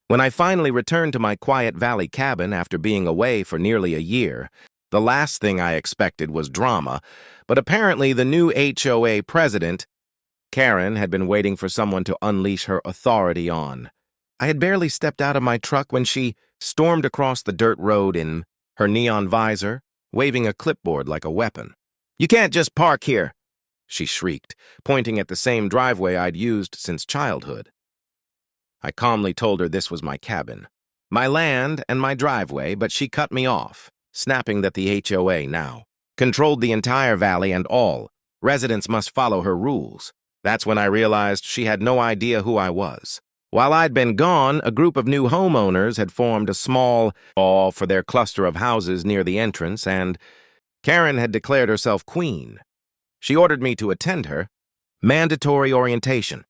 When I finally returned to my quiet valley cabin after being away for nearly a year, the last thing I expected was drama, but apparently the new HOA president, Karen, had been waiting for someone to unleash her authority on. I had barely stepped out of my truck when she stormed across the dirt road in her neon visor, waving a clipboard like a weapon. "You can't just park here," she shrieked, pointing at the same driveway I'd used since childhood. I calmly told her this was my cabin, my land and my driveway, but she cut me off, snapping that the HOA now controlled the entire valley and all residents must follow her rules. That's when I realized she had no idea who I was. While I'd been gone, a group of new homeowners had formed a small hall for their cluster of houses near the entrance, and Karen had declared herself queen. She ordered me to attend her mandatory orientation,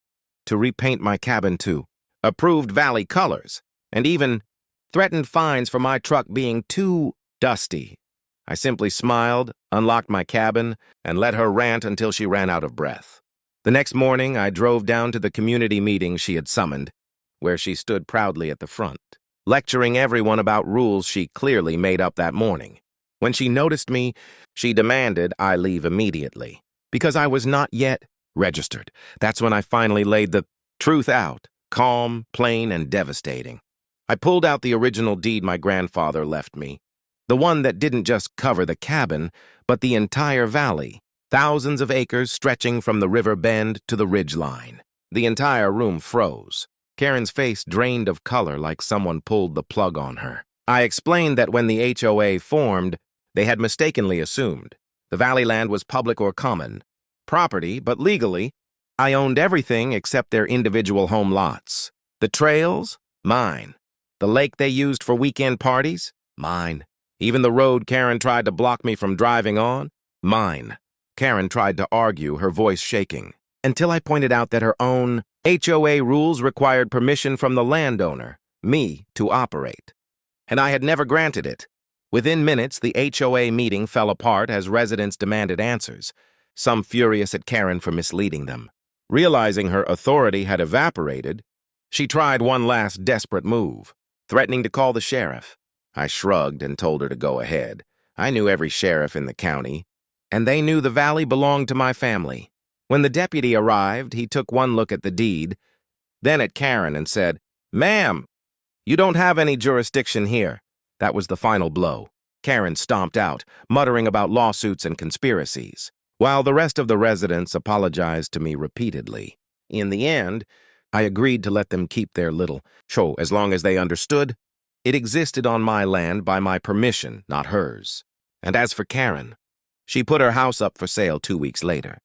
to repaint my cabin to approved valley colors, and even threatened fines for my truck being too dusty. I simply smiled, unlocked my cabin, and let her rant until she ran out of breath. The next morning, I drove down to the community meeting she had summoned, where she stood proudly at the front, lecturing everyone about rules she clearly made up that morning. When she noticed me, she demanded I leave immediately, because I was not yet registered. That's when I finally laid the truth out, calm, plain, and devastating. I pulled out the original deed my grandfather left me, the one that didn't just cover the cabin, but the entire valley, thousands of acres stretching from the river bend to the ridge line. The entire room froze. Karen's face drained of color like someone pulled the plug on her. I explained that when the HOA formed, they had mistakenly assumed the valley land was public or common property, but legally, I owned everything except their individual home lots. The trails? Mine. The lake they used for weekend parties? Mine. Even the road Karen tried to block me from driving on? Mine. Karen tried to argue, her voice shaking, until I pointed out that her own HOA rules required permission from the landowner, me, to operate. And I had never granted it. Within minutes, the HOA meeting fell apart as residents demanded answers, some furious at Karen for misleading them. Realizing her authority had evaporated, she tried one last desperate move, threatening to call the sheriff. I shrugged and told her to go ahead. I knew every sheriff in the county, and they knew the valley belonged to my family. When the deputy arrived, he took one look at the deed, then at Karen and said, "Ma'am, you don't have any jurisdiction here." That was the final blow. Karen stomped out, muttering about lawsuits and conspiracies, while the rest of the residents apologized to me repeatedly. In the end, I agreed to let them keep their little show as long as they understood it existed on my land by my permission, not hers. And as for Karen, she put her house up for sale 2 weeks later.